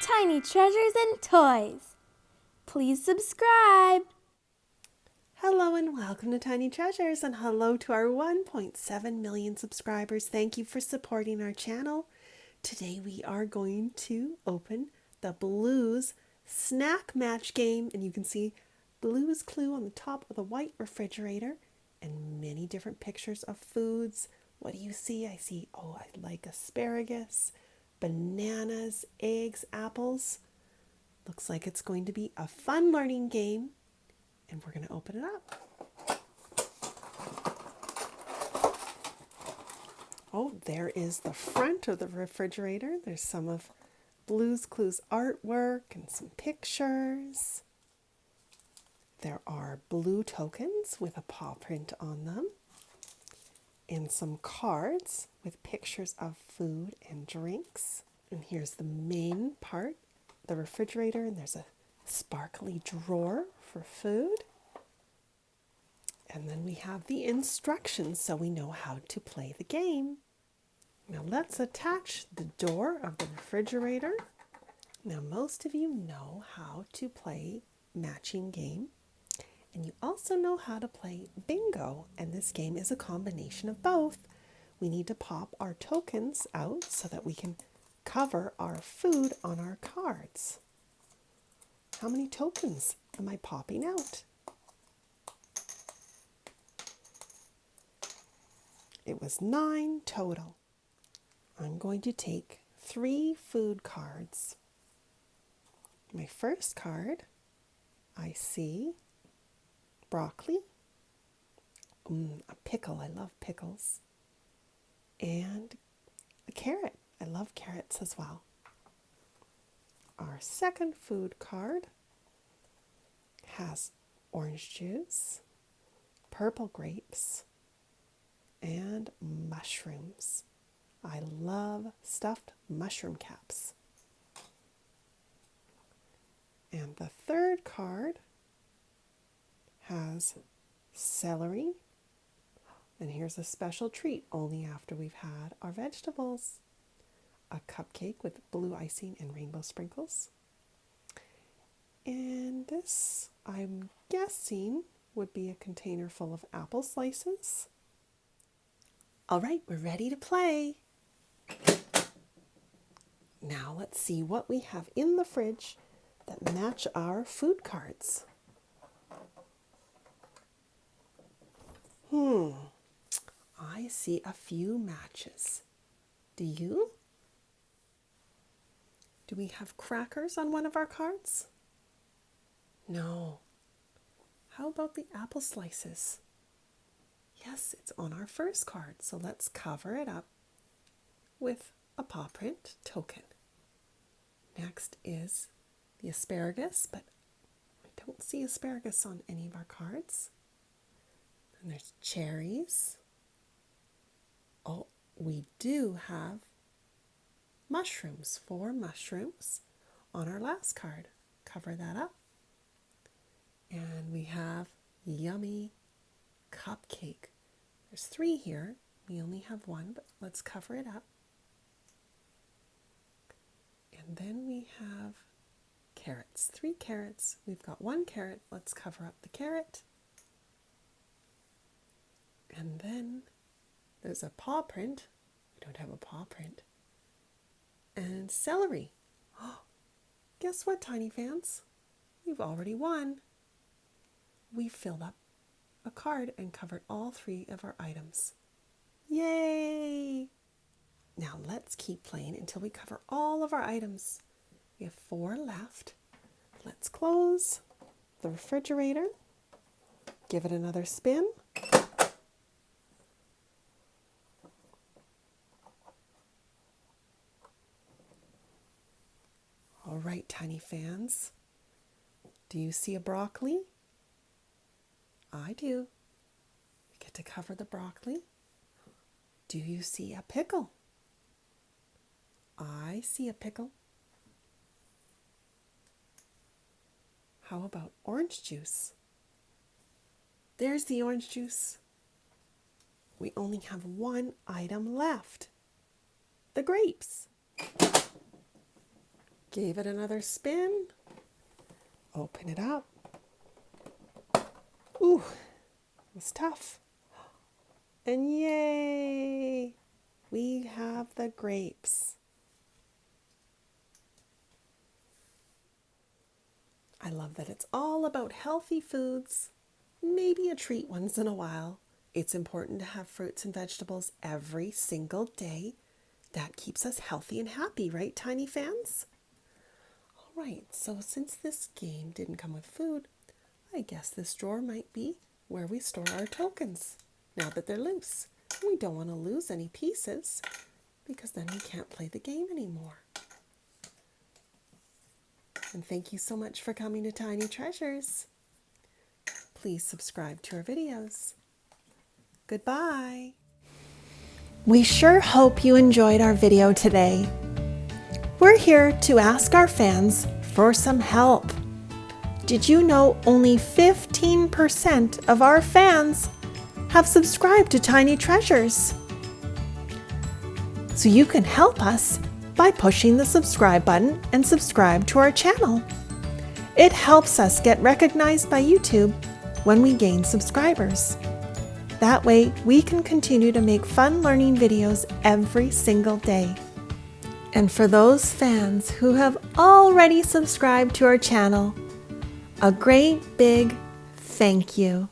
Tiny Treasures and Toys. Please subscribe. Hello and welcome to Tiny Treasures, and hello to our 1.7 million subscribers. Thank you for supporting our channel. Today we are going to open the Blues Snack Match game, and you can see Blues Clue on the top of the white refrigerator and many different pictures of foods. What do you see? I see, I like asparagus, bananas, eggs, apples. Looks like it's going to be a fun learning game, and we're going to open it up. Oh, there is the front of the refrigerator. There's some of Blues Clues artwork and some pictures. There are blue tokens with a paw print on them and some cards with pictures of food and drinks. And here's the main part, the refrigerator, and there's a sparkly drawer for food. And then we have the instructions so we know how to play the game. Now let's attach the door of the refrigerator. Now most of you know how to play matching game, and you also know how to play bingo, and this game is a combination of both. We need to pop our tokens out so that we can cover our food on our cards. How many tokens am I popping out? It was 9 total. I'm going to take 3 food cards. My first card, I see broccoli, a pickle, I love pickles, and a carrot. I love carrots as well. Our second food card has orange juice, purple grapes, and mushrooms. I love stuffed mushroom caps. And the third card has celery. And here's a special treat only after we've had our vegetables. A cupcake with blue icing and rainbow sprinkles. And this, I'm guessing, would be a container full of apple slices. All right, we're ready to play. Now let's see what we have in the fridge that match our food cards. I see a few matches. Do you? Do we have crackers on one of our cards? No. How about the apple slices? Yes, it's on our first card, so let's cover it up with a paw print token. Next is the asparagus, but I don't see asparagus on any of our cards. And there's cherries. Oh, we do have mushrooms, 4 mushrooms on our last card. Cover that up. And we have yummy cupcake. There's 3 here. We only have 1, but let's cover it up. And then we have carrots, 3 carrots. We've got 1 carrot. Let's cover up the carrot. And then there's a paw print. We don't have a paw print. And celery. Guess what, Tiny fans? We've already won. We filled up a card and covered all 3 of our items. Yay! Now let's keep playing until we cover all of our items. We have 4 left. Let's close the refrigerator. Give it another spin. All right, Tiny fans. Do you see a broccoli? I do. We get to cover the broccoli. Do you see a pickle? I see a pickle. How about orange juice? There's the orange juice. We only have 1 item left. The grapes. Gave it another spin. Open it up. Ooh, it was tough. And yay, we have the grapes. I love that it's all about healthy foods, maybe a treat once in a while. It's important to have fruits and vegetables every single day. That keeps us healthy and happy, right, Tiny fans? All right, so since this game didn't come with food, I guess this drawer might be where we store our tokens now that they're loose. We don't want to lose any pieces because then we can't play the game anymore. And thank you so much for coming to Tiny Treasures. Please subscribe to our videos. Goodbye. We sure hope you enjoyed our video today. We're here to ask our fans for some help. Did you know only 15% of our fans have subscribed to Tiny Treasures? So you can help us by pushing the subscribe button and subscribe to our channel. It helps us get recognized by YouTube when we gain subscribers. That way we can continue to make fun learning videos every single day. And for those fans who have already subscribed to our channel, a great big thank you.